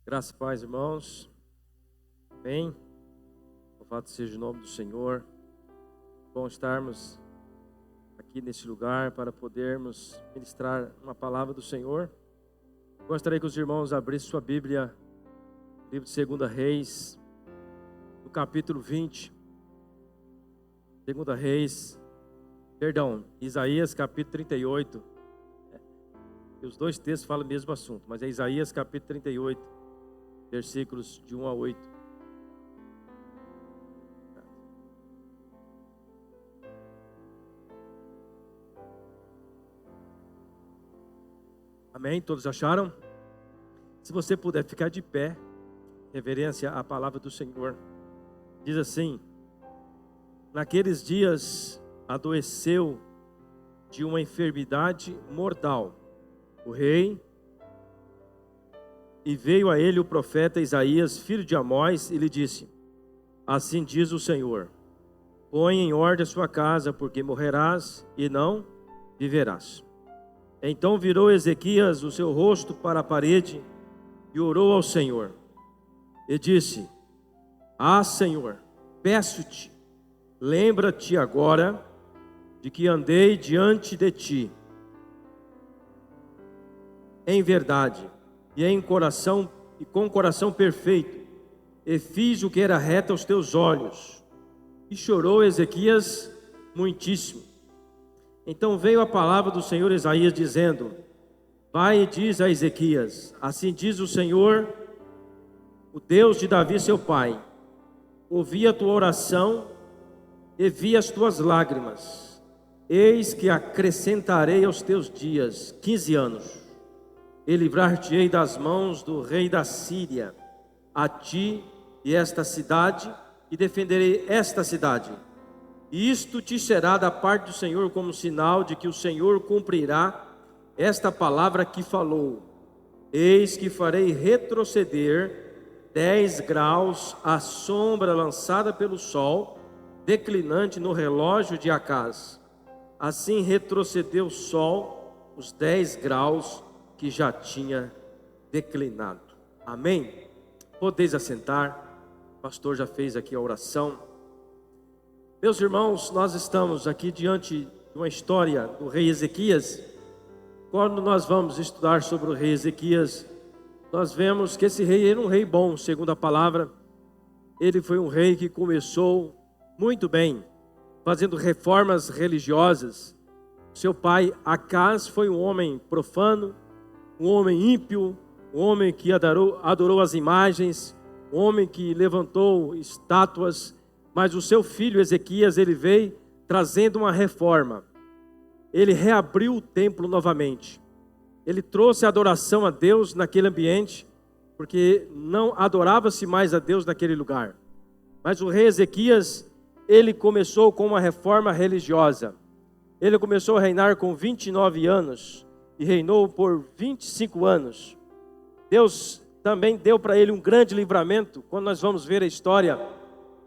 Graça e paz, irmãos. Amém. Louvado seja o nome do Senhor. Bom estarmos aqui neste lugar para podermos ministrar uma palavra do Senhor. Gostaria que os irmãos abrissem sua Bíblia, livro de 2 Reis, no capítulo 20. 2 Reis, Isaías capítulo 38. E os dois textos falam o mesmo assunto, mas é Isaías capítulo 38, versículos de 1 a 8. Amém? Todos acharam? Se você puder ficar de pé, reverência à palavra do Senhor. Diz assim: naqueles dias adoeceu de uma enfermidade mortal o rei, e veio a ele o profeta Isaías, filho de Amós, e lhe disse: assim diz o Senhor, põe em ordem a sua casa, porque morrerás e não viverás. Então virou Ezequias o seu rosto para a parede e orou ao Senhor, e disse: ah, Senhor, peço-te, lembra-te agora de que andei diante de ti em verdade e com coração perfeito, e fiz o que era reto aos teus olhos. E chorou Ezequias muitíssimo. Então veio a palavra do Senhor a Isaías, dizendo: vai e diz a Ezequias: assim diz o Senhor, o Deus de Davi seu pai, ouvi a tua oração e vi as tuas lágrimas. Eis que acrescentarei aos teus dias 15 anos, e livrar-te-ei das mãos do rei da Síria, a ti e esta cidade, e defenderei esta cidade. E isto te será da parte do Senhor como sinal de que o Senhor cumprirá esta palavra que falou. Eis que farei retroceder 10 graus a sombra lançada pelo sol, declinante no relógio de Acaz. Assim retrocedeu o sol os 10 graus que já tinha declinado. Amém? Podeis assentar. O pastor já fez aqui a oração. Meus irmãos, nós estamos aqui diante de uma história do rei Ezequias. Quando nós vamos estudar sobre o rei Ezequias, nós vemos que esse rei era um rei bom, segundo a palavra. Ele foi um rei que começou muito bem, fazendo reformas religiosas. Seu pai Acaz foi um homem profano, um homem ímpio, um homem que adorou as imagens, um homem que levantou estátuas. Mas o seu filho Ezequias, ele veio trazendo uma reforma. Ele reabriu o templo novamente. Ele trouxe a adoração a Deus naquele ambiente, porque não adorava-se mais a Deus naquele lugar. Mas o rei Ezequias, ele começou com uma reforma religiosa. Ele começou a reinar com 29 anos e reinou por 25 anos. Deus também deu para ele um grande livramento. Quando nós vamos ver a história,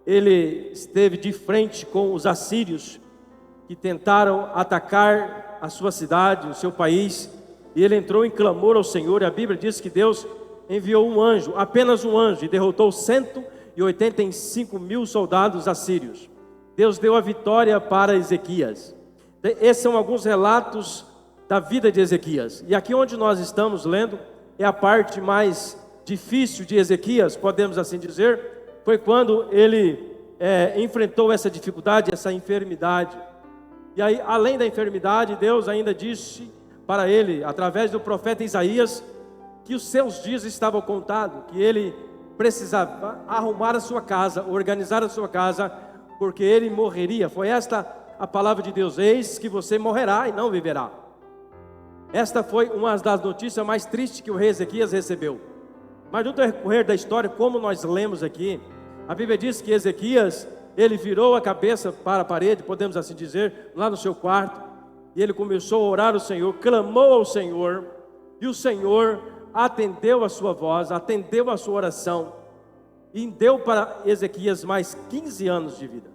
ele esteve de frente com os assírios, que tentaram atacar a sua cidade, o seu país, e ele entrou em clamor ao Senhor. E a Bíblia diz que Deus enviou um anjo, apenas um anjo, e derrotou 185 mil soldados assírios. Deus deu a vitória para Ezequias. Esses são alguns relatos da vida de Ezequias. E aqui onde nós estamos lendo é a parte mais difícil de Ezequias, podemos assim dizer. Foi quando ele enfrentou essa dificuldade, essa enfermidade. E aí, além da enfermidade, Deus ainda disse para ele, através do profeta Isaías, que os seus dias estavam contados, que ele precisava arrumar a sua casa, organizar a sua casa, porque ele morreria. Foi esta a palavra de Deus: eis que você morrerá e não viverá. Esta foi uma das notícias mais tristes que o rei Ezequias recebeu. Mas no decorrer da história, como nós lemos aqui, a Bíblia diz que Ezequias, ele virou a cabeça para a parede, podemos assim dizer, lá no seu quarto, e ele começou a orar ao Senhor, clamou ao Senhor, e o Senhor atendeu a sua voz, atendeu a sua oração, e deu para Ezequias mais 15 anos de vida.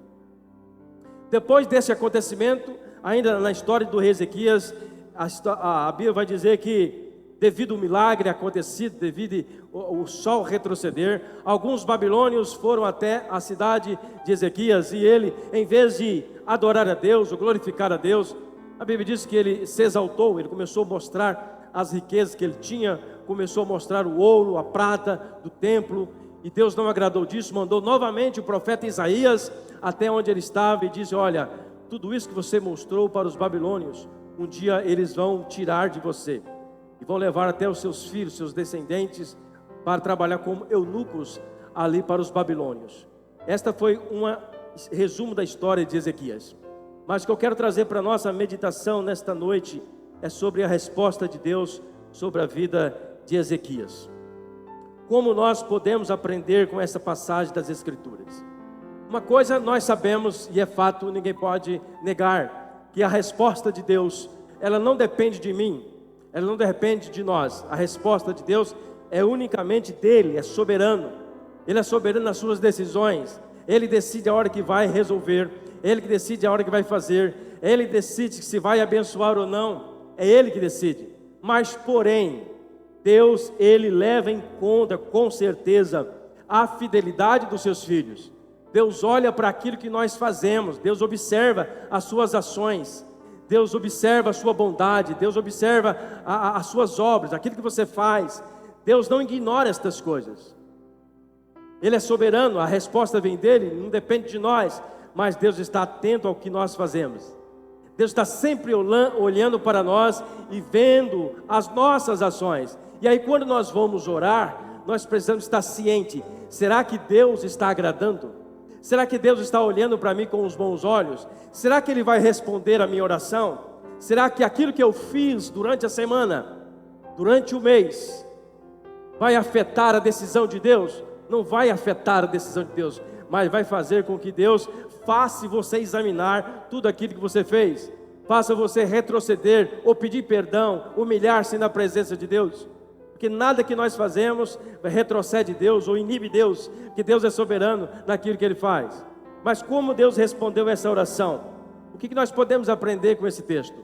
Depois desse acontecimento, ainda na história do rei Ezequias, a Bíblia vai dizer que devido ao milagre acontecido, devido ao sol retroceder, alguns babilônios foram até a cidade de Ezequias, e ele, em vez de adorar a Deus, ou glorificar a Deus, a Bíblia diz que ele se exaltou, ele começou a mostrar as riquezas que ele tinha, começou a mostrar o ouro, a prata do templo, e Deus não agradou disso, mandou novamente o profeta Isaías até onde ele estava e disse: olha, tudo isso que você mostrou para os babilônios, um dia eles vão tirar de você, e vão levar até os seus filhos, seus descendentes, para trabalhar como eunucos ali para os babilônios. Esta foi um resumo da história de Ezequias. Mas o que eu quero trazer para a nossa meditação nesta noite é sobre a resposta de Deus sobre a vida de Ezequias. Como nós podemos aprender com essa passagem das Escrituras? Uma coisa nós sabemos, e é fato, ninguém pode negar, que a resposta de Deus, ela não depende de mim, ela não depende de nós. A resposta de Deus é unicamente dele, é soberano. Ele é soberano nas suas decisões. Ele decide a hora que vai resolver, ele que decide a hora que vai fazer, ele decide se vai abençoar ou não, é ele que decide. Mas porém, Deus, ele leva em conta com certeza a fidelidade dos seus filhos. Deus olha para aquilo que nós fazemos, Deus observa as suas ações, Deus observa a sua bondade, Deus observa as suas obras, aquilo que você faz. Deus não ignora estas coisas. Ele é soberano, a resposta vem dele, não depende de nós, mas Deus está atento ao que nós fazemos. Deus está sempre olhando para nós e vendo as nossas ações. E aí quando nós vamos orar, nós precisamos estar cientes: será que Deus está agradando? Será que Deus está olhando para mim com os bons olhos? Será que Ele vai responder a minha oração? Será que aquilo que eu fiz durante a semana, durante o mês, vai afetar a decisão de Deus? Não vai afetar a decisão de Deus, mas vai fazer com que Deus faça você examinar tudo aquilo que você fez, faça você retroceder, ou pedir perdão, humilhar-se na presença de Deus. Porque nada que nós fazemos retrocede Deus ou inibe Deus, porque Deus é soberano naquilo que Ele faz. Mas como Deus respondeu essa oração? O que nós podemos aprender com esse texto?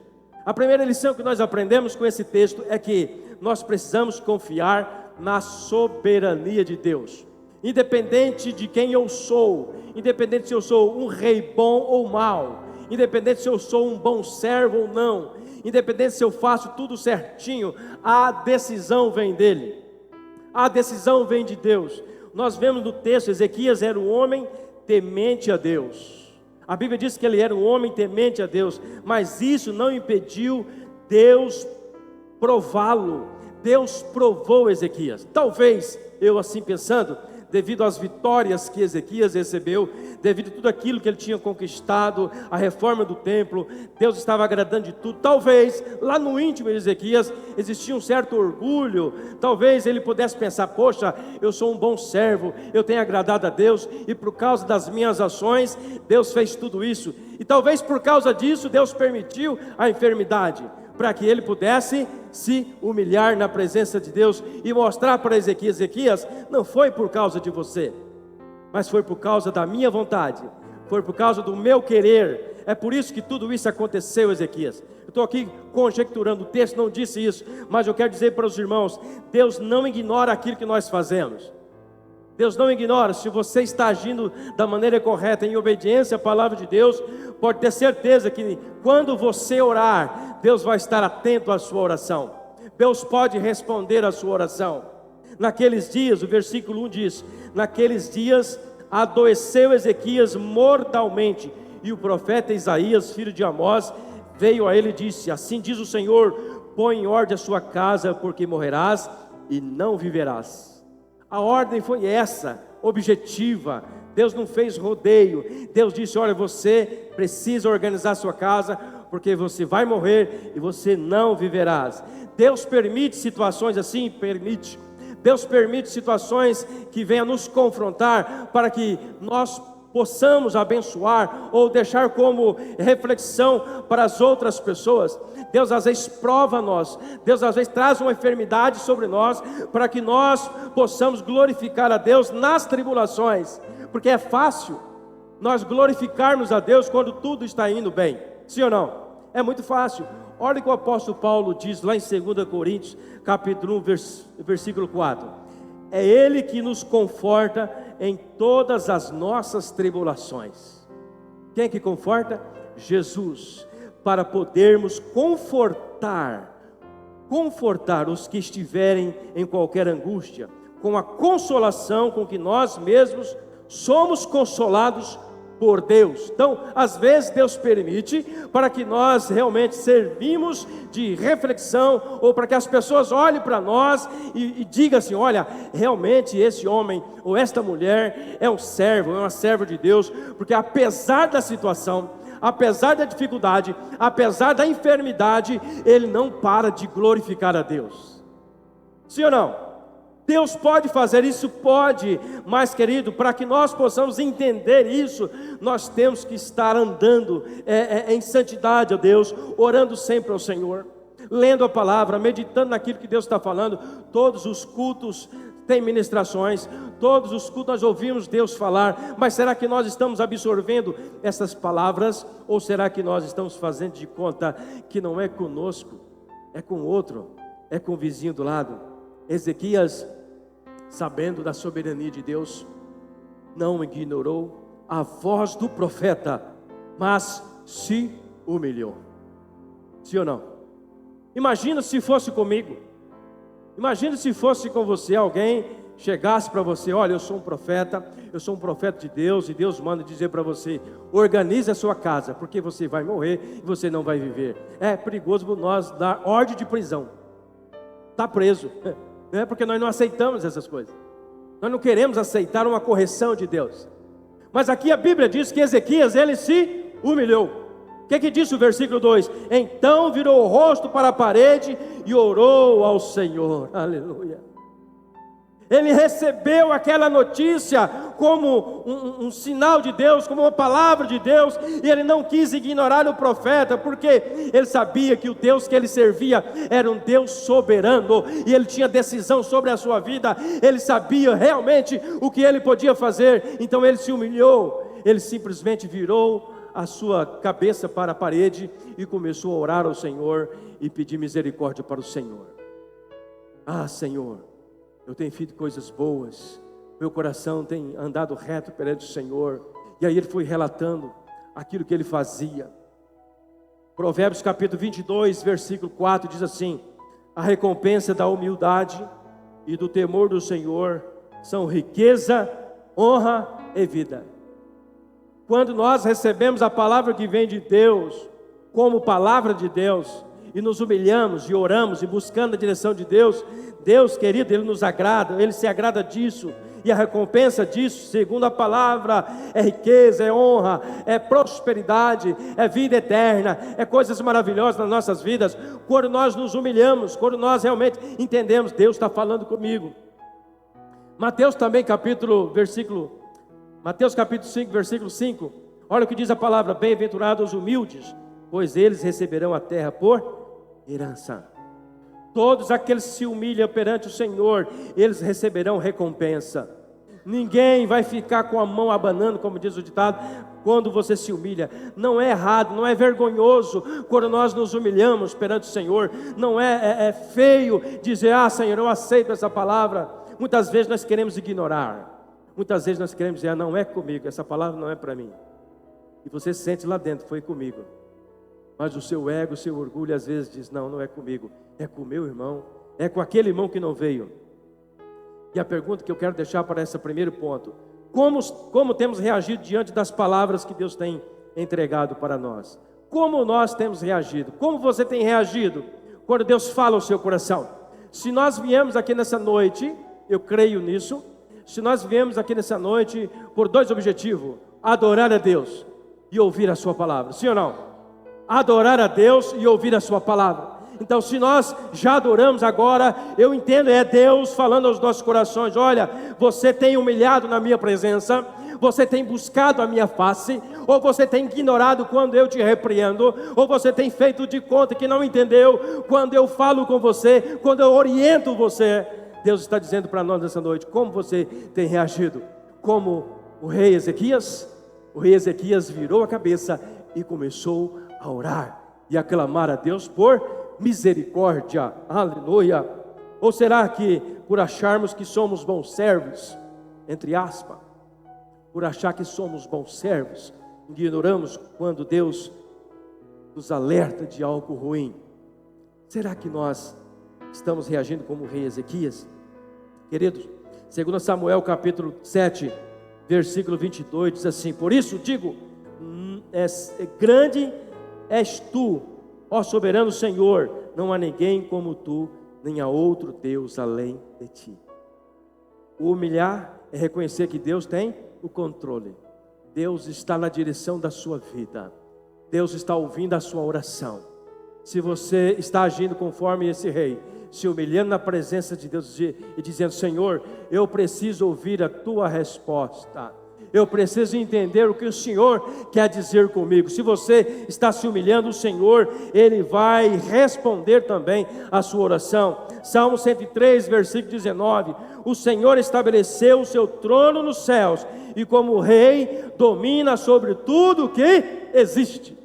A primeira lição que nós aprendemos com esse texto é que nós precisamos confiar na soberania de Deus. Independente de quem eu sou, independente se eu sou um rei bom ou mau, independente se eu sou um bom servo ou não, independente se eu faço tudo certinho, a decisão vem dele, a decisão vem de Deus. Nós vemos no texto, Ezequias era um homem temente a Deus. A Bíblia diz que ele era um homem temente a Deus, mas isso não impediu Deus prová-lo. Deus provou Ezequias. Talvez, eu assim pensando, devido às vitórias que Ezequias recebeu, devido a tudo aquilo que ele tinha conquistado, a reforma do templo, Deus estava agradando de tudo. Talvez, lá no íntimo de Ezequias, existia um certo orgulho. Talvez ele pudesse pensar: poxa, eu sou um bom servo, eu tenho agradado a Deus, e por causa das minhas ações, Deus fez tudo isso. E talvez por causa disso, Deus permitiu a enfermidade, para que ele pudesse se humilhar na presença de Deus e mostrar para Ezequias: Ezequias, não foi por causa de você, mas foi por causa da minha vontade, foi por causa do meu querer. É por isso que tudo isso aconteceu, Ezequias. Eu estou aqui conjecturando, o texto não disse isso, mas eu quero dizer para os irmãos: Deus não ignora aquilo que nós fazemos. Deus não ignora. Se você está agindo da maneira correta, em obediência à palavra de Deus, pode ter certeza que quando você orar, Deus vai estar atento à sua oração. Deus pode responder à sua oração. Naqueles dias, o versículo 1 diz: naqueles dias adoeceu Ezequias mortalmente, e o profeta Isaías, filho de Amós, veio a ele e disse: assim diz o Senhor, põe em ordem a sua casa, porque morrerás e não viverás. A ordem foi essa, objetiva. Deus não fez rodeio. Deus disse: olha, você precisa organizar a sua casa, porque você vai morrer e você não viverás. Deus permite situações assim? Permite. Deus permite situações que venham nos confrontar, para que nós possamos abençoar ou deixar como reflexão para as outras pessoas. Deus às vezes prova nós, Deus às vezes traz uma enfermidade sobre nós, para que nós possamos glorificar a Deus nas tribulações, porque é fácil nós glorificarmos a Deus quando tudo está indo bem, sim ou não? É muito fácil. Olha o que o apóstolo Paulo diz lá em 2 Coríntios, capítulo 1, versículo 4. É Ele que nos conforta em todas as nossas tribulações. Quem é que conforta? Jesus, para podermos confortar os que estiverem em qualquer angústia, com a consolação com que nós mesmos somos consolados por Deus. Então, às vezes Deus permite para que nós realmente servimos de reflexão, ou para que as pessoas olhem para nós e digam assim: olha, realmente esse homem ou esta mulher é um servo, é uma serva de Deus, porque apesar da situação, apesar da dificuldade, apesar da enfermidade, ele não para de glorificar a Deus. Sim ou não? Deus pode fazer isso? Pode, mas querido, para que nós possamos entender isso, nós temos que estar andando em santidade a Deus, orando sempre ao Senhor, lendo a palavra, meditando naquilo que Deus está falando. Todos os cultos tem ministrações, todos os cultos nós ouvimos Deus falar, mas será que nós estamos absorvendo essas palavras, ou será que nós estamos fazendo de conta que não é conosco, é com outro, é com o vizinho do lado? Ezequias, sabendo da soberania de Deus, não ignorou a voz do profeta, mas se humilhou. Sim ou não? Imagina se fosse comigo, imagina se fosse com você, alguém chegasse para você: olha, eu sou um profeta de Deus, e Deus manda dizer para você: organize a sua casa, porque você vai morrer e você não vai viver. É perigoso nós dar ordem de prisão, está preso, porque nós não aceitamos essas coisas, nós não queremos aceitar uma correção de Deus. Mas aqui a Bíblia diz que Ezequias, ele se humilhou. O que diz o versículo 2? Então virou o rosto para a parede e orou ao Senhor. Aleluia. Ele recebeu aquela notícia como um sinal de Deus, como uma palavra de Deus, e ele não quis ignorar o profeta, porque ele sabia que o Deus que ele servia era um Deus soberano, e ele tinha decisão sobre a sua vida, ele sabia realmente o que ele podia fazer. Então ele se humilhou, ele simplesmente virou a sua cabeça para a parede e começou a orar ao Senhor e pedir misericórdia para o Senhor. Ah, Senhor, eu tenho feito coisas boas, meu coração tem andado reto perante o Senhor. E aí ele foi relatando aquilo que ele fazia. Provérbios capítulo 22, versículo 4 diz assim: a recompensa da humildade e do temor do Senhor são riqueza, honra e vida. Quando nós recebemos a palavra que vem de Deus, como palavra de Deus, e nos humilhamos e oramos e buscando a direção de Deus, Deus, querido, Ele nos agrada, Ele se agrada disso, e a recompensa disso, segundo a palavra, é riqueza, é honra, é prosperidade, é vida eterna, é coisas maravilhosas nas nossas vidas, quando nós nos humilhamos, quando nós realmente entendemos: Deus está falando comigo. Mateus também capítulo 5, versículo 5, olha o que diz a palavra: bem-aventurados os humildes, pois eles receberão a terra por herança. Todos aqueles que se humilham perante o Senhor, eles receberão recompensa. Ninguém vai ficar com a mão abanando, como diz o ditado, quando você se humilha. Não é errado, não é vergonhoso quando nós nos humilhamos perante o Senhor. Não é feio dizer: ah, Senhor, eu aceito essa palavra. Muitas vezes nós queremos ignorar, muitas vezes nós queremos dizer: não é comigo, essa palavra não é para mim. E você sente lá dentro: foi comigo. Mas o seu ego, o seu orgulho às vezes diz: não é comigo, é com o meu irmão, é com aquele irmão que não veio. E a pergunta que eu quero deixar para esse primeiro ponto: como temos reagido diante das palavras que Deus tem entregado para nós? Como nós temos reagido? Como você tem reagido quando Deus fala ao seu coração? Se nós viemos aqui nessa noite, eu creio nisso, se nós viemos aqui nessa noite por dois objetivos: adorar a Deus e ouvir a sua palavra, sim ou não? Adorar a Deus e ouvir a sua palavra. Então, se nós já adoramos agora, eu entendo, é Deus falando aos nossos corações: olha, você tem humilhado na minha presença, você tem buscado a minha face, ou você tem ignorado quando eu te repreendo, ou você tem feito de conta que não entendeu quando eu falo com você, quando eu oriento você. Deus está dizendo para nós nessa noite: como você tem reagido? Como o rei Ezequias? O rei Ezequias virou a cabeça e começou a orar. e a clamar a Deus por misericórdia. Aleluia. Ou será que por acharmos que somos bons servos, entre aspas, por achar que somos bons servos, ignoramos quando Deus nos alerta de algo ruim? Será que nós estamos reagindo como o rei Ezequias? Queridos, 2 Samuel capítulo 7, versículo 22, diz assim: por isso digo, grande és tu, ó soberano Senhor, não há ninguém como tu, nem há outro Deus além de ti. O humilhar é reconhecer que Deus tem o controle. Deus está na direção da sua vida. Deus está ouvindo a sua oração. Se você está agindo conforme esse rei, se humilhando na presença de Deus e dizendo: Senhor, eu preciso ouvir a tua resposta, eu preciso entender o que o Senhor quer dizer comigo. Se você está se humilhando, o Senhor, Ele vai responder também a sua oração. Salmo 103, versículo 19: o Senhor estabeleceu o seu trono nos céus, e como rei domina sobre tudo que existe.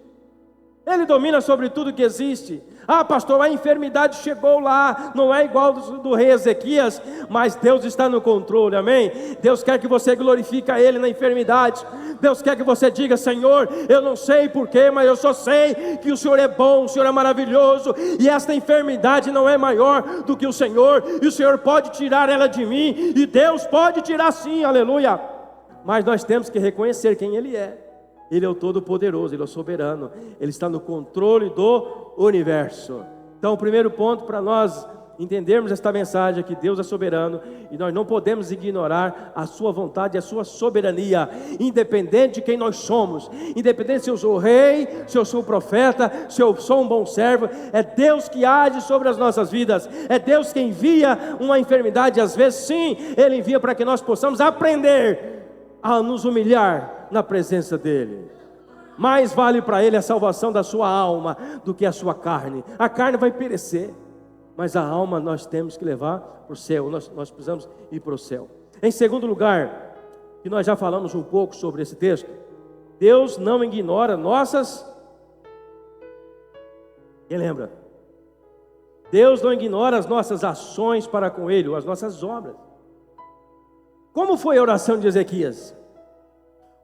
Ele domina sobre tudo que existe. Ah, pastor, a enfermidade chegou lá, não é igual do rei Ezequias, mas Deus está no controle, amém? Deus quer que você glorifique a Ele na enfermidade. Deus quer que você diga: Senhor, eu não sei porquê, mas eu só sei que o Senhor é bom, o Senhor é maravilhoso, e esta enfermidade não é maior do que o Senhor, e o Senhor pode tirar ela de mim, e Deus pode tirar sim, aleluia. Mas nós temos que reconhecer quem Ele é. Ele é o Todo-Poderoso, Ele é o Soberano, Ele está no controle do universo. Então, o primeiro ponto para nós entendermos esta mensagem é que Deus é soberano, e nós não podemos ignorar a sua vontade e a sua soberania, independente de quem nós somos, independente se eu sou rei, se eu sou profeta, se eu sou um bom servo. É Deus que age sobre as nossas vidas, é Deus que envia uma enfermidade, às vezes sim, Ele envia para que nós possamos aprender a nos humilhar na presença dEle. Mais vale para Ele a salvação da sua alma do que a sua carne. A carne vai perecer, mas a alma nós temos que levar para o céu. Nós precisamos ir para o céu. Em segundo lugar, que nós já falamos um pouco sobre esse texto, Deus não ignora nossas... Quem lembra? Deus não ignora as nossas ações para com Ele, ou as nossas obras. Como foi a oração de Ezequias?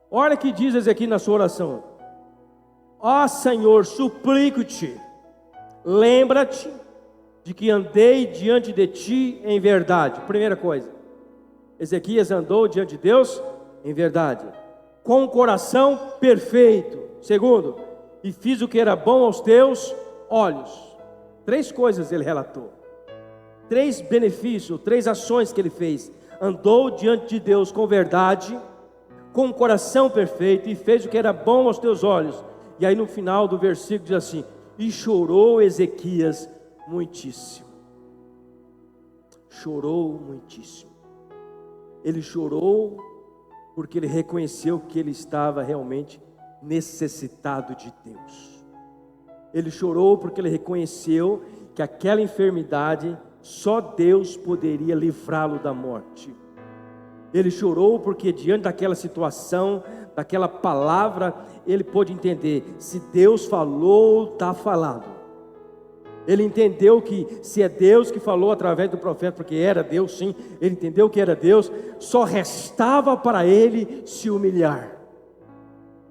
Olha o que diz Ezequias na sua oração: ó Senhor, suplico-te, lembra-te de que andei diante de ti em verdade. Primeira coisa, Ezequias andou diante de Deus em verdade, com um coração perfeito. Segundo, e fiz o que era bom aos teus olhos. Três coisas ele relatou, três benefícios, três ações que ele fez. Andou diante de Deus com verdade, com um coração perfeito, e fez o que era bom aos teus olhos. E aí no final do versículo diz assim: e chorou Ezequias muitíssimo. Chorou muitíssimo. Ele chorou porque ele reconheceu que ele estava realmente necessitado de Deus. Ele chorou porque ele reconheceu que aquela enfermidade, só Deus poderia livrá-lo da morte. Ele chorou porque diante daquela situação, daquela palavra, ele pôde entender: se Deus falou, está falado. Ele entendeu que se é Deus que falou através do profeta, porque era Deus sim, ele entendeu que era Deus, só restava para ele se humilhar.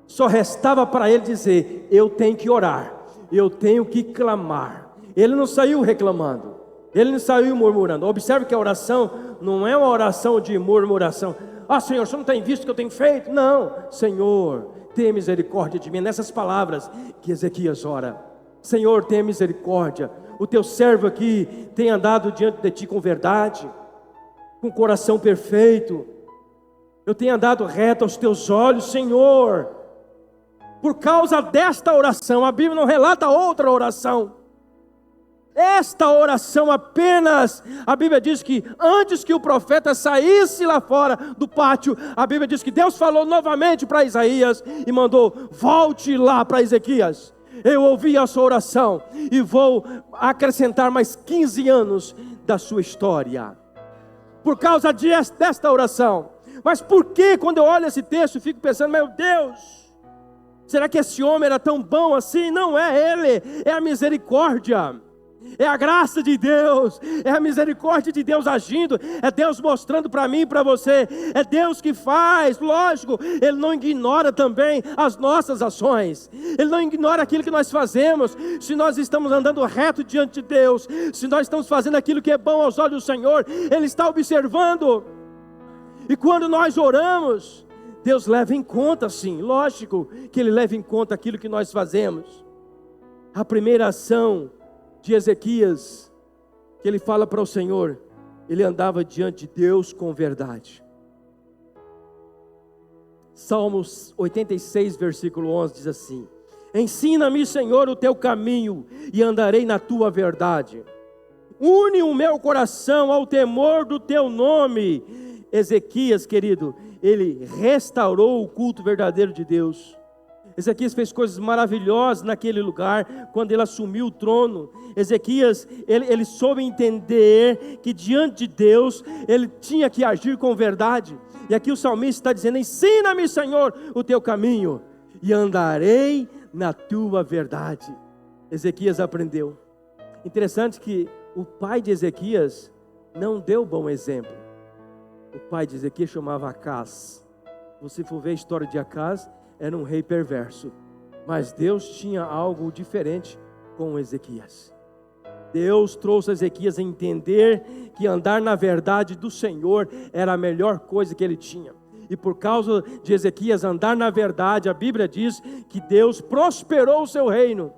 Só restava para ele dizer: eu tenho que orar, eu tenho que clamar. Ele não saiu reclamando, ele não saiu murmurando. Observe que a oração não é uma oração de murmuração. Ah, Senhor, você não tem visto o que eu tenho feito? Não, Senhor, tenha misericórdia de mim. Nessas palavras que Ezequias ora: Senhor, tenha misericórdia. O teu servo aqui tem andado diante de ti com verdade, com coração perfeito. Eu tenho andado reto aos teus olhos, Senhor. Por causa desta oração, a Bíblia não relata outra oração. Esta oração apenas, a Bíblia diz que antes que o profeta saísse lá fora do pátio, a Bíblia diz que Deus falou novamente para Isaías e mandou: volte lá para Ezequias. Eu ouvi a sua oração e vou acrescentar mais 15 anos da sua história, por causa desta oração. Mas por que quando eu olho esse texto, eu fico pensando: meu Deus, Será que esse homem era tão bom assim? Não é ele, é a misericórdia. É a graça de Deus, é a misericórdia de Deus agindo, é Deus mostrando para mim e para você, é Deus que faz, lógico, Ele não ignora também as nossas ações, Ele não ignora aquilo que nós fazemos, se nós estamos andando reto diante de Deus, se nós estamos fazendo aquilo que é bom aos olhos do Senhor, Ele está observando, e quando nós oramos, Deus leva em conta sim, lógico que Ele leva em conta aquilo que nós fazemos. A primeira ação de Ezequias, que ele fala para o Senhor, ele andava diante de Deus com verdade. Salmos 86, versículo 11 diz assim: ensina-me, Senhor, o teu caminho, e andarei na tua verdade. Une o meu coração ao temor do teu nome. Ezequias, querido, ele restaurou o culto verdadeiro de Deus. Ezequias fez coisas maravilhosas naquele lugar, quando ele assumiu o trono. Ezequias, ele soube entender que diante de Deus, ele tinha que agir com verdade. E aqui o salmista está dizendo: ensina-me, Senhor, o teu caminho, e andarei na tua verdade. Ezequias aprendeu. Interessante que o pai de Ezequias não deu bom exemplo. O pai de Ezequias chamava Acás. Se você for ver a história de Acás, era um rei perverso, mas Deus tinha algo diferente com Ezequias. Deus trouxe Ezequias a entender que andar na verdade do Senhor era a melhor coisa que ele tinha. E por causa de Ezequias andar na verdade, a Bíblia diz que Deus prosperou o seu reino.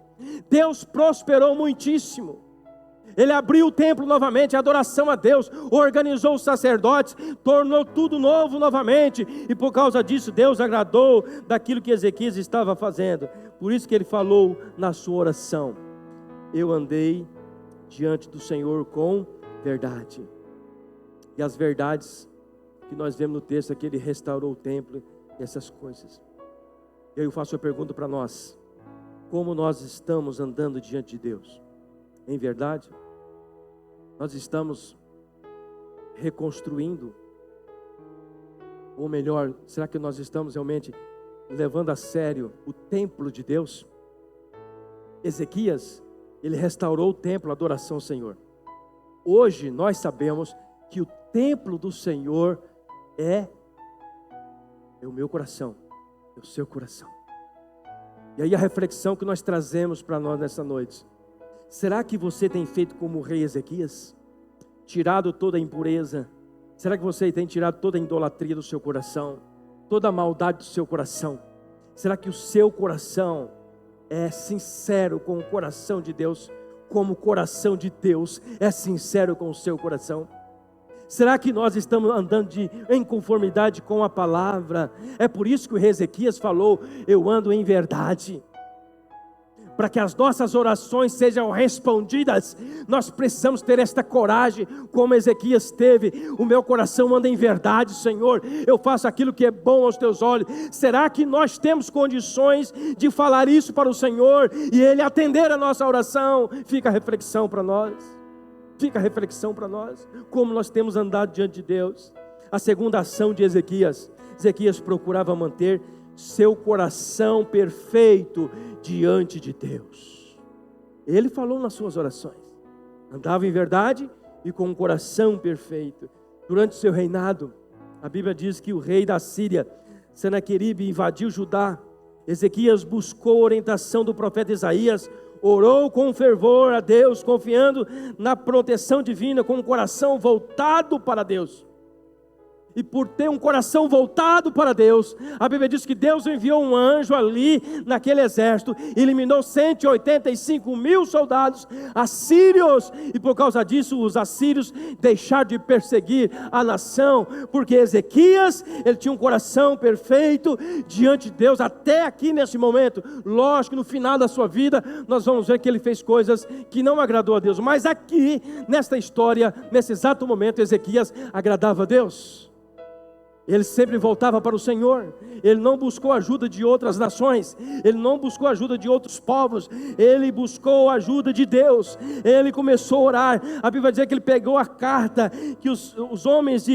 Deus prosperou muitíssimo. Ele abriu o templo novamente, a adoração a Deus, organizou os sacerdotes, tornou tudo novo novamente, e por causa disso Deus agradou daquilo que Ezequias estava fazendo. Por isso que ele falou na sua oração: eu andei diante do Senhor com verdade. E as verdades que nós vemos no texto é que ele restaurou o templo e essas coisas. E aí eu faço a pergunta para nós: como nós estamos andando diante de Deus? Em verdade? Nós estamos reconstruindo? Ou melhor, será que nós estamos realmente levando a sério o templo de Deus? Ezequias, ele restaurou o templo, a adoração ao Senhor. Hoje nós sabemos que o templo do Senhor é o meu coração, é o seu coração. E aí a reflexão que nós trazemos para nós nessa noite: será que você tem feito como o rei Ezequias? Tirado toda a impureza? Será que você tem tirado toda a idolatria do seu coração? Toda a maldade do seu coração? Será que o seu coração é sincero com o coração de Deus? Como o coração de Deus é sincero com o seu coração? Será que nós estamos andando em conformidade com a palavra? É por isso que o rei Ezequias falou: eu ando em verdade. Para que as nossas orações sejam respondidas, nós precisamos ter esta coragem, como Ezequias teve. O meu coração anda em verdade, Senhor, eu faço aquilo que é bom aos teus olhos. Será que nós temos condições de falar isso para o Senhor e Ele atender a nossa oração? Fica a reflexão para nós. Fica a reflexão para nós, como nós temos andado diante de Deus. A segunda ação de Ezequias: Ezequias procurava manter seu coração perfeito diante de Deus. Ele falou nas suas orações: andava em verdade e com um coração perfeito. Durante o seu reinado, a Bíblia diz que o rei da Síria, Senaqueribe, invadiu Judá. Ezequias buscou a orientação do profeta Isaías, orou com fervor a Deus, confiando na proteção divina, com um coração voltado para Deus. E por ter um coração voltado para Deus, a Bíblia diz que Deus enviou um anjo ali naquele exército, eliminou 185 mil soldados assírios, e por causa disso os assírios deixaram de perseguir a nação, porque Ezequias, ele tinha um coração perfeito diante de Deus, até aqui nesse momento. Lógico, no final da sua vida, nós vamos ver que ele fez coisas que não agradou a Deus, mas aqui, nesta história, nesse exato momento, Ezequias agradava a Deus. Ele sempre voltava para o Senhor. Ele não buscou ajuda de outras nações. Ele não buscou ajuda de outros povos. Ele buscou a ajuda de Deus. Ele começou a orar. A Bíblia vai dizer que ele pegou a carta que os homens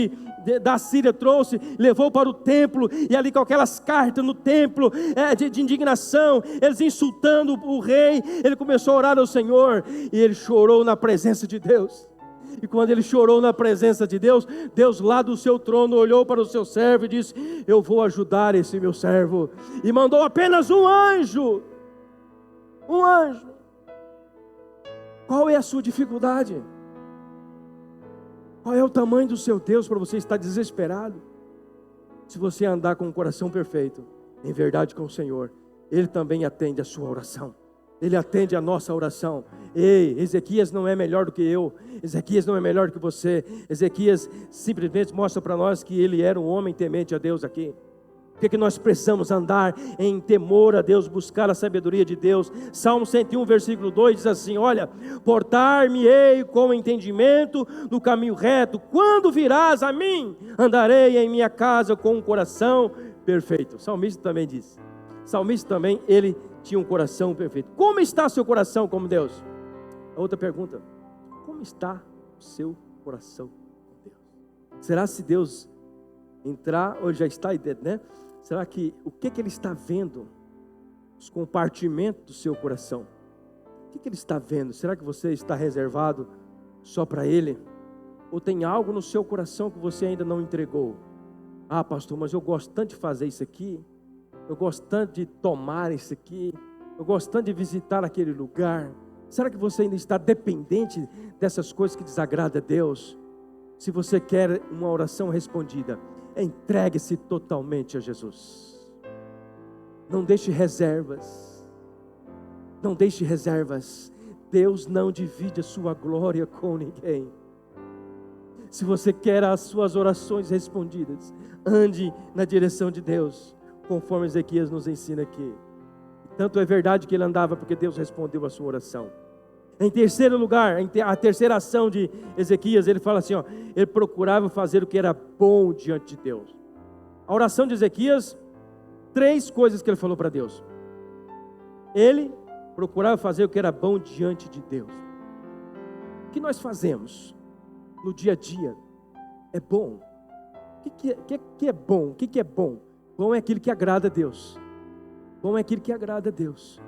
da Síria trouxe, levou para o templo, e ali com aquelas cartas no templo, de indignação, eles insultando o rei, ele começou a orar ao Senhor, e ele chorou na presença de Deus. E quando ele chorou na presença de Deus, Deus lá do seu trono olhou para o seu servo e disse: eu vou ajudar esse meu servo. E mandou apenas um anjo. Um anjo. Qual é a sua dificuldade? Qual é o tamanho do seu Deus para você estar desesperado? Se você andar com o coração perfeito, em verdade com o Senhor, Ele também atende a sua oração. Ele atende a nossa oração. Ei, Ezequias não é melhor do que eu. Ezequias não é melhor do que você. Ezequias simplesmente mostra para nós que ele era um homem temente a Deus aqui. Por que nós precisamos andar em temor a Deus, buscar a sabedoria de Deus? Salmo 101, versículo 2 diz assim: olha, portar-me-ei com entendimento no caminho reto. Quando virás a mim, andarei em minha casa com um coração perfeito. O salmista também diz. O salmista também, ele tinha um coração perfeito. Como está seu coração como Deus? A outra pergunta: como está o seu coração com Deus? Será se Deus entrar, ou já está aí dentro, né? Será que, o que Ele está vendo? Os compartimentos do seu coração. O que Ele está vendo? Será que você está reservado só para Ele? Ou tem algo no seu coração que você ainda não entregou? Ah, pastor, mas eu gosto tanto de fazer isso aqui. Eu gosto tanto de tomar isso aqui. Eu gosto tanto de visitar aquele lugar. Será que você ainda está dependente dessas coisas que desagradam a Deus? Se você quer uma oração respondida, entregue-se totalmente a Jesus. Não deixe reservas. Não deixe reservas. Deus não divide a sua glória com ninguém. Se você quer as suas orações respondidas, ande na direção de Deus, conforme Ezequias nos ensina aqui. Tanto é verdade que ele andava porque Deus respondeu a sua oração. Em terceiro lugar, a terceira ação de Ezequias, ele fala assim, ele procurava fazer o que era bom diante de Deus. A oração de Ezequias, 3 coisas que ele falou para Deus. Ele procurava fazer o que era bom diante de Deus. O que nós fazemos no dia a dia é bom. O que é bom? O que é bom? Bom é aquilo que agrada a Deus. Bom é aquilo que agrada a Deus.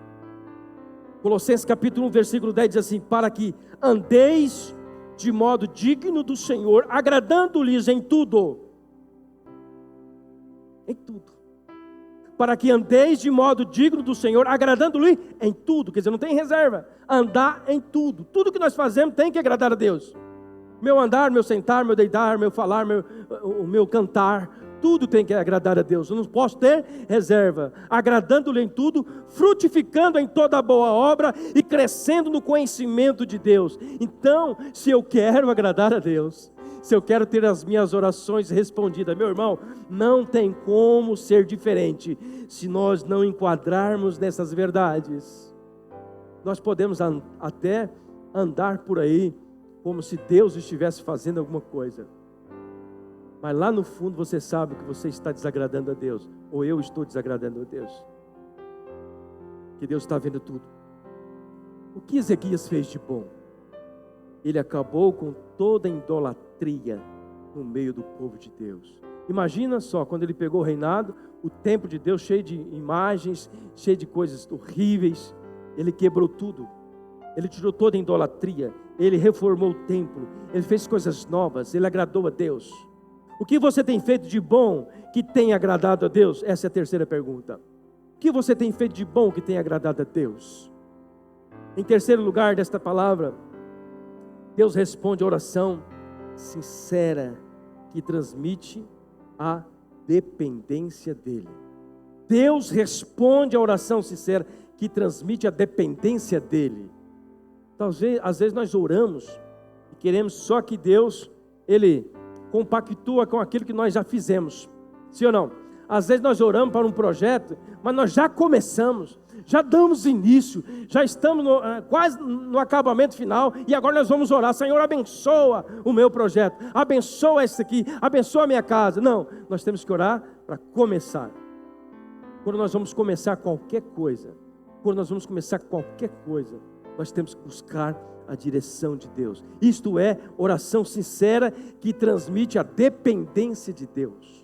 Colossenses capítulo 1, versículo 10 diz assim: para que andeis de modo digno do Senhor, agradando-lhes em tudo. Em tudo. Para que andeis de modo digno do Senhor, agradando-lhe em tudo. Quer dizer, não tem reserva. Andar em tudo. Tudo que nós fazemos tem que agradar a Deus. Meu andar, meu sentar, meu deitar, meu falar, o meu cantar, tudo tem que agradar a Deus. Eu não posso ter reserva. Agradando-lhe em tudo, frutificando em toda boa obra e crescendo no conhecimento de Deus. Então, se eu quero agradar a Deus, se eu quero ter as minhas orações respondidas, meu irmão, não tem como ser diferente se nós não enquadrarmos nessas verdades. Nós podemos até andar por aí como se Deus estivesse fazendo alguma coisa, mas lá no fundo você sabe que você está desagradando a Deus, ou eu estou desagradando a Deus, que Deus está vendo tudo. O que Ezequias fez de bom? Ele acabou com toda a idolatria no meio do povo de Deus. Imagina só, quando ele pegou o reinado, o templo de Deus cheio de imagens, cheio de coisas horríveis, ele quebrou tudo. Ele tirou toda a idolatria, ele reformou o templo, ele fez coisas novas, ele agradou a Deus. O que você tem feito de bom que tem agradado a Deus? Essa é a terceira pergunta. O que você tem feito de bom que tem agradado a Deus? Em terceiro lugar desta palavra, Deus responde a oração sincera que transmite a dependência dEle. Deus responde a oração sincera que transmite a dependência dEle. Talvez, às vezes nós oramos e queremos só que Deus, Ele compactua com aquilo que nós já fizemos. Sim ou não? Às vezes nós oramos para um projeto, mas nós já começamos, já damos início, já estamos quase no acabamento final, e agora nós vamos orar: Senhor, abençoa o meu projeto, abençoa esse aqui, abençoa a minha casa. Não, nós temos que orar para começar. Quando nós vamos começar qualquer coisa, nós temos que buscar a direção de Deus. Isto é oração sincera que transmite a dependência de Deus.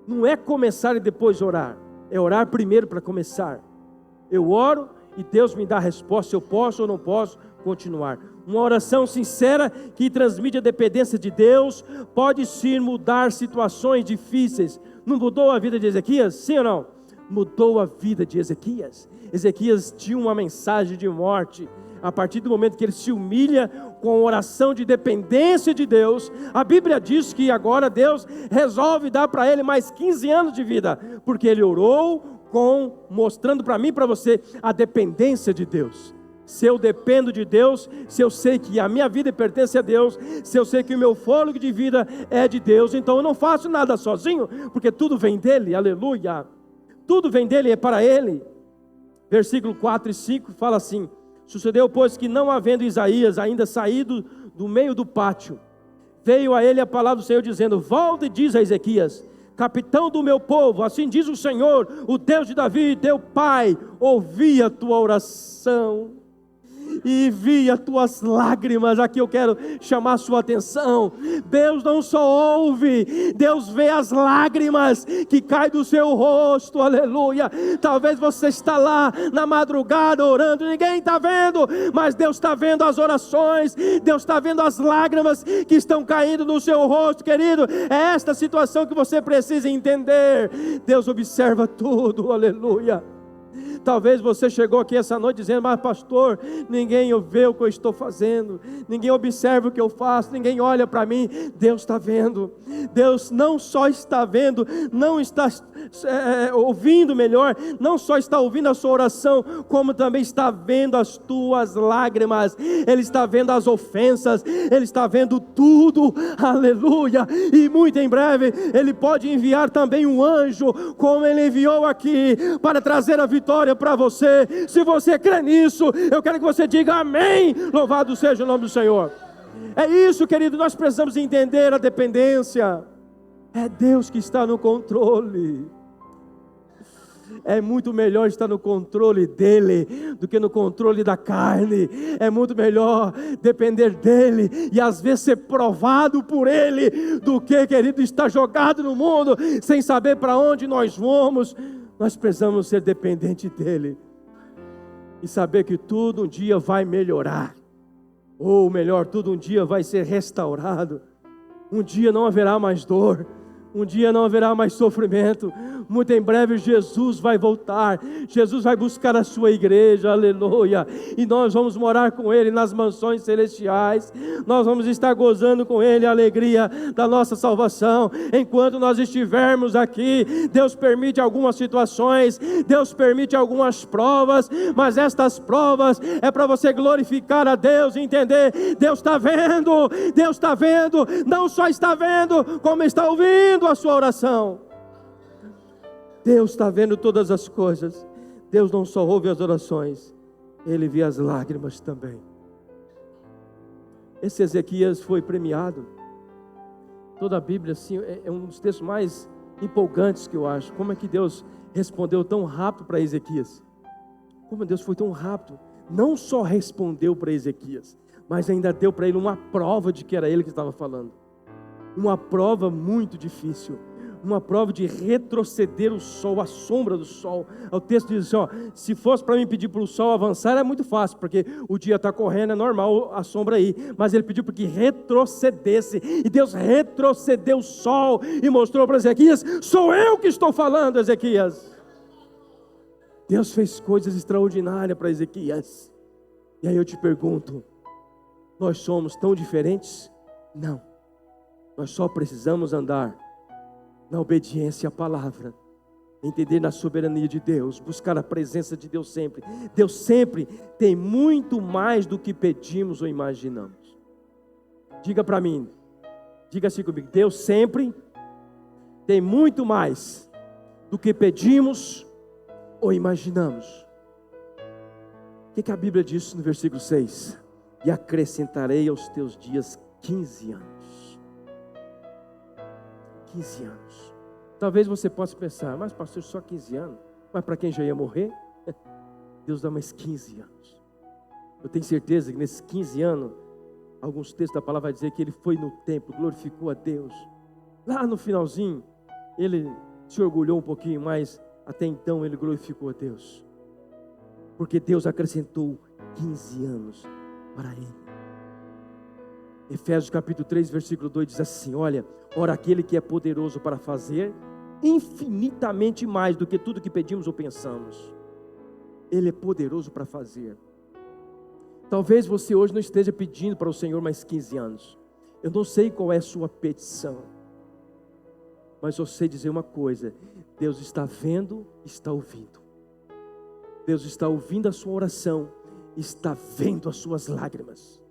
Não é começar e depois orar, é orar primeiro para começar. Eu oro e Deus me dá a resposta, se eu posso ou não posso continuar. Uma oração sincera que transmite a dependência de Deus pode sim mudar situações difíceis. Não mudou a vida de Ezequias? Sim ou não? Mudou a vida de Ezequias. Ezequias tinha uma mensagem de morte. A partir do momento que ele se humilha com a oração de dependência de Deus, a Bíblia diz que agora Deus resolve dar para ele mais 15 anos de vida, porque ele orou mostrando para mim e para você a dependência de Deus. Se eu dependo de Deus, se eu sei que a minha vida pertence a Deus, se eu sei que o meu fôlego de vida é de Deus, então eu não faço nada sozinho, porque tudo vem dele, aleluia. Tudo vem dele, é para ele. Versículo 4 e 5 fala assim: sucedeu, pois, que não havendo Isaías ainda saído do meio do pátio, veio a ele a palavra do Senhor dizendo: volta e diz a Ezequias, capitão do meu povo, assim diz o Senhor, o Deus de Davi, teu pai, ouvi a tua oração e vi as tuas lágrimas. Aqui eu quero chamar a sua atenção. Deus não só ouve, Deus vê as lágrimas que caem do seu rosto, aleluia. Talvez você está lá na madrugada orando, ninguém está vendo, mas Deus está vendo as orações, Deus está vendo as lágrimas que estão caindo no seu rosto, querido. É esta situação que você precisa entender. Deus observa tudo, aleluia. Talvez você chegou aqui essa noite dizendo: mas pastor, ninguém vê o que eu estou fazendo, ninguém observa o que eu faço, ninguém olha para mim. Deus está vendo. Deus não só está vendo, não está ouvindo, melhor, não só está ouvindo a sua oração, como também está vendo as tuas lágrimas. Ele está vendo as ofensas, Ele está vendo tudo, aleluia. E muito em breve Ele pode enviar também um anjo, como Ele enviou aqui, para trazer a vitória para você. Se você crê nisso, eu quero que você diga amém. Louvado seja o nome do Senhor. É isso, querido, nós precisamos entender a dependência. É Deus que está no controle. É muito melhor estar no controle dele do que no controle da carne. É muito melhor depender dele e às vezes ser provado por ele do que, querido, estar jogado no mundo sem saber para onde nós vamos. Nós precisamos ser dependentes dele e saber que tudo um dia vai melhorar, ou melhor, tudo um dia vai ser restaurado. Um dia não haverá mais dor, um dia não haverá mais sofrimento. Muito em breve Jesus vai voltar, Jesus vai buscar a sua igreja, aleluia, e nós vamos morar com Ele nas mansões celestiais. Nós vamos estar gozando com Ele a alegria da nossa salvação. Enquanto nós estivermos aqui, Deus permite algumas situações, Deus permite algumas provas, mas estas provas é para você glorificar a Deus e entender: Deus está vendo, não só está vendo, como está ouvindo a sua oração. Deus está vendo todas as coisas. Deus não só ouve as orações, Ele vê as lágrimas também. Esse Ezequias foi premiado. Toda a Bíblia assim, é um dos textos mais empolgantes que eu acho. Como é que Deus respondeu tão rápido para Ezequias? Como Deus foi tão rápido. Não só respondeu para Ezequias, mas ainda deu para ele uma prova de que era ele que estava falando. Uma prova muito difícil. Uma prova de retroceder o sol, a sombra do sol. O texto diz assim, se fosse para mim pedir para o sol avançar, é muito fácil, porque o dia está correndo, é normal a sombra aí. Mas ele pediu para que retrocedesse, e Deus retrocedeu o sol, e mostrou para Ezequias: sou eu que estou falando, Ezequias. Deus fez coisas extraordinárias para Ezequias. E aí eu te pergunto, nós somos tão diferentes? Não, nós só precisamos andar na obediência à palavra, entender na soberania de Deus, buscar a presença de Deus sempre. Deus sempre tem muito mais do que pedimos ou imaginamos. Diga para mim, diga assim comigo: Deus sempre tem muito mais do que pedimos ou imaginamos. O que a Bíblia diz no versículo 6? E acrescentarei aos teus dias 15 anos. 15 anos. Talvez você possa pensar, mas pastor, só 15 anos? Mas para quem já ia morrer, Deus dá mais 15 anos. Eu tenho certeza que nesses 15 anos, alguns textos da palavra vai dizer que ele foi no templo, glorificou a Deus. Lá no finalzinho, ele se orgulhou um pouquinho, mas até então ele glorificou a Deus. Porque Deus acrescentou 15 anos para ele. Efésios capítulo 3, versículo 2 diz assim: olha, ora aquele que é poderoso para fazer infinitamente mais do que tudo que pedimos ou pensamos. Ele é poderoso para fazer. Talvez você hoje não esteja pedindo para o Senhor mais 15 anos. Eu não sei qual é a sua petição, mas eu sei dizer uma coisa: Deus está vendo, está ouvindo. Deus está ouvindo a sua oração, está vendo as suas lágrimas.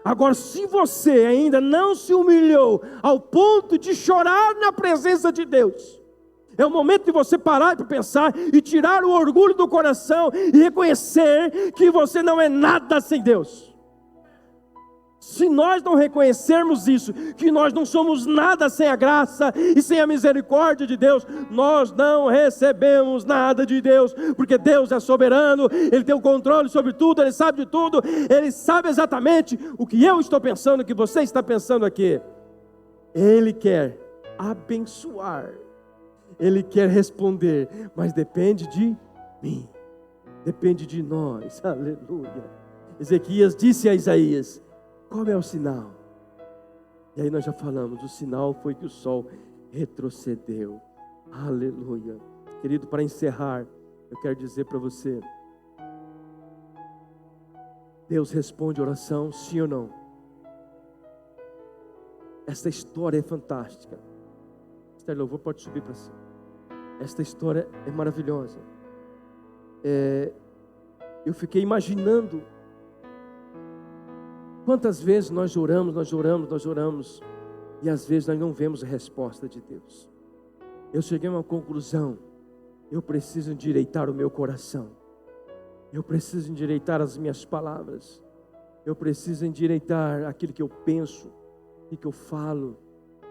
Agora, se você ainda não se humilhou ao ponto de chorar na presença de Deus, é o momento de você parar para pensar e tirar o orgulho do coração e reconhecer que você não é nada sem Deus. Se nós não reconhecermos isso, que nós não somos nada sem a graça e sem a misericórdia de Deus, nós não recebemos nada de Deus, porque Deus é soberano, Ele tem o controle sobre tudo, Ele sabe de tudo, Ele sabe exatamente o que eu estou pensando, o que você está pensando aqui. Ele quer abençoar, Ele quer responder, mas depende de mim, depende de nós, aleluia. Ezequias disse a Isaías: qual é o sinal? E aí nós já falamos, o sinal foi que o sol retrocedeu. Aleluia. Querido, para encerrar, eu quero dizer para você: Deus responde oração, sim ou não? Essa história é fantástica. Esther Louvor pode subir para cima. Esta história é maravilhosa. Eu fiquei imaginando quantas vezes nós oramos, e às vezes nós não vemos a resposta de Deus. Eu cheguei a uma conclusão: eu preciso endireitar o meu coração, eu preciso endireitar as minhas palavras, eu preciso endireitar aquilo que eu penso e que eu falo.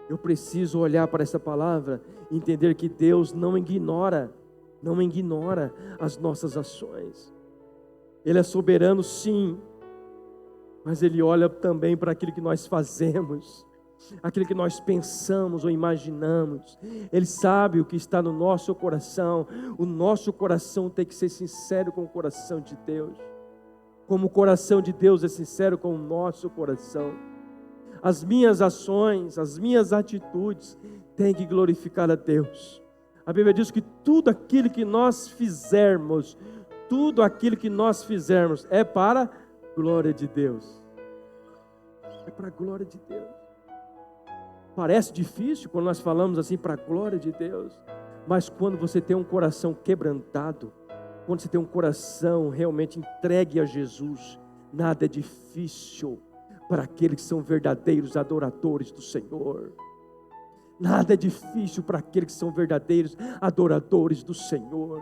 Eu preciso olhar para essa palavra e entender que Deus não ignora as nossas ações. Ele é soberano, sim, mas Ele olha também para aquilo que nós fazemos, aquilo que nós pensamos ou imaginamos. Ele sabe o que está no nosso coração. O nosso coração tem que ser sincero com o coração de Deus, como o coração de Deus é sincero com o nosso coração. As minhas ações, as minhas atitudes têm que glorificar a Deus. A Bíblia diz que tudo aquilo que nós fizermos é para a glória de Deus. É para a glória de Deus. Parece difícil quando nós falamos assim, para a glória de Deus, mas quando você tem um coração quebrantado, quando você tem um coração realmente entregue a Jesus, nada é difícil para aqueles que são verdadeiros adoradores do Senhor. Nada é difícil para aqueles que são verdadeiros adoradores do Senhor.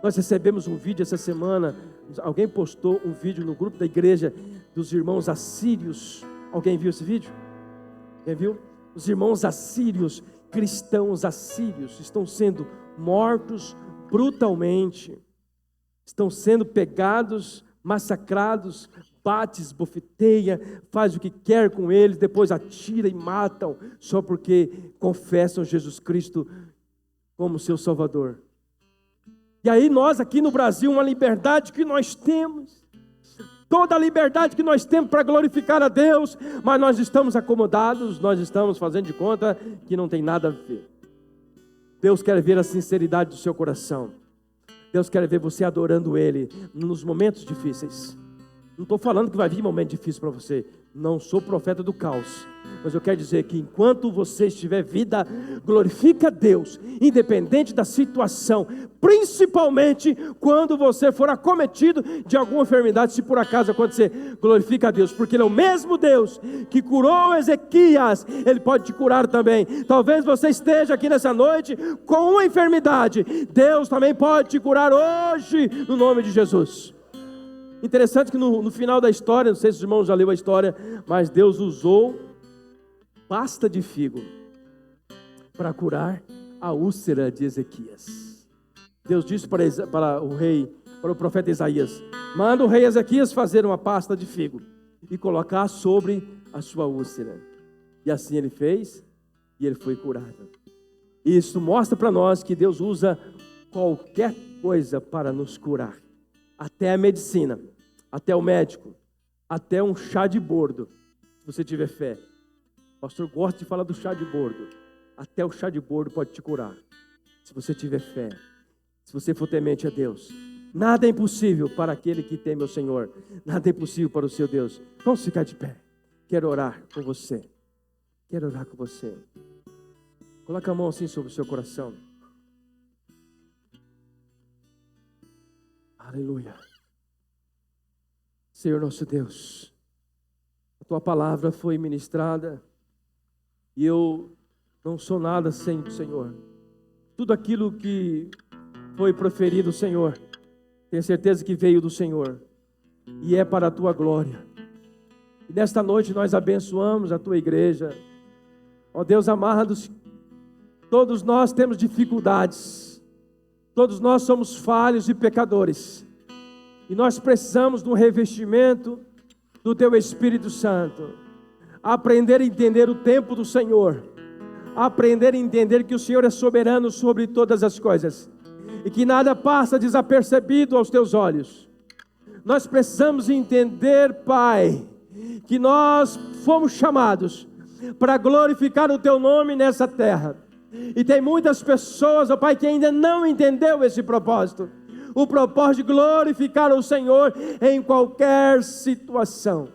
Nós recebemos um vídeo essa semana, alguém postou um vídeo no grupo da igreja dos irmãos assírios. Alguém viu esse vídeo? Alguém viu? Os irmãos assírios, cristãos assírios, estão sendo mortos brutalmente, estão sendo pegados, massacrados, bate, esbofeteia, faz o que quer com eles, depois atira e matam, só porque confessam Jesus Cristo como seu Salvador. E aí nós aqui no Brasil, uma liberdade que nós temos, toda a liberdade que nós temos para glorificar a Deus, mas nós estamos acomodados, nós estamos fazendo de conta que não tem nada a ver. Deus quer ver a sinceridade do seu coração. Deus quer ver você adorando Ele nos momentos difíceis. Não estou falando que vai vir momento difícil para você. Não sou profeta do caos. Mas eu quero dizer que enquanto você estiver vida, glorifica a Deus, independente da situação, principalmente quando você for acometido de alguma enfermidade, se por acaso acontecer, glorifica a Deus, porque Ele é o mesmo Deus que curou Ezequias, Ele pode te curar também. Talvez você esteja aqui nessa noite com uma enfermidade, Deus também pode te curar hoje, no nome de Jesus. Interessante que no final da história, não sei se os irmãos já leram a história, mas Deus usou pasta de figo para curar a úlcera de Ezequias. Deus disse para o profeta Isaías: manda o rei Ezequias fazer uma pasta de figo e colocar sobre a sua úlcera. E assim ele fez, e ele foi curado. Isso mostra para nós que Deus usa qualquer coisa para nos curar, até a medicina, até o médico, até um chá de bordo, se você tiver fé. O pastor gosta de falar do chá de bordo. Até o chá de bordo pode te curar, se você tiver fé, se você for temente a Deus. Nada é impossível para aquele que teme ao Senhor, nada é impossível para o seu Deus. Vamos ficar de pé. Quero orar com você. Quero orar com você. Coloca a mão assim sobre o seu coração. Aleluia. Senhor nosso Deus, a Tua palavra foi ministrada e eu não sou nada sem o Senhor. Tudo aquilo que foi proferido, Senhor, tenho certeza que veio do Senhor e é para a Tua glória. E nesta noite nós abençoamos a Tua igreja. Ó Deus amados, todos nós temos dificuldades, todos nós somos falhos e pecadores, e nós precisamos de um revestimento do Teu Espírito Santo. Aprender a entender o tempo do Senhor, aprender a entender que o Senhor é soberano sobre todas as coisas, e que nada passa desapercebido aos Teus olhos. Nós precisamos entender, Pai, que nós fomos chamados para glorificar o Teu nome nessa terra, e tem muitas pessoas, ó Pai, que ainda não entendeu esse propósito, o propósito de glorificar o Senhor em qualquer situação.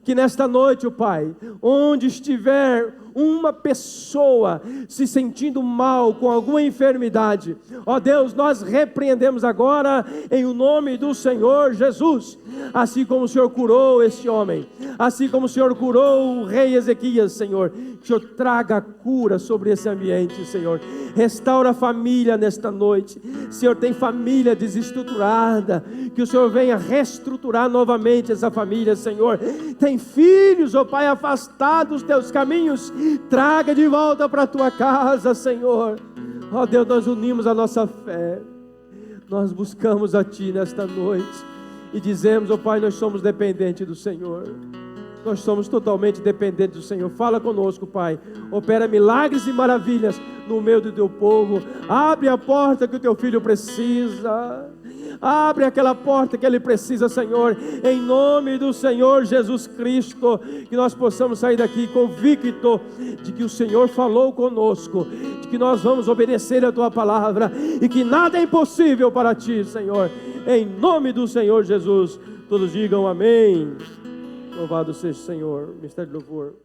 Que nesta noite, ó Pai, onde estiver uma pessoa se sentindo mal com alguma enfermidade, ó Deus, nós repreendemos agora em o nome do Senhor Jesus. Assim como o Senhor curou este homem, assim como o Senhor curou o rei Ezequias, Senhor, que o Senhor traga cura sobre esse ambiente, Senhor. Restaura a família nesta noite. Senhor, tem família desestruturada, que o Senhor venha reestruturar novamente essa família, Senhor. Tem filhos, ó Pai, afastados dos Teus caminhos, traga de volta para a Tua casa, Senhor. Ó Deus, nós unimos a nossa fé, nós buscamos a Ti nesta noite e dizemos, ó Pai, nós somos dependentes do Senhor. Nós somos totalmente dependentes do Senhor. Fala conosco, Pai. Opera milagres e maravilhas no meio do Teu povo. Abre a porta que o Teu filho precisa. Abre aquela porta que ele precisa, Senhor, em nome do Senhor Jesus Cristo. Que nós possamos sair daqui convicto de que o Senhor falou conosco, de que nós vamos obedecer a Tua palavra e que nada é impossível para Ti, Senhor. Em nome do Senhor Jesus. Todos digam amém. Louvado seja o Senhor. Ministério de louvor.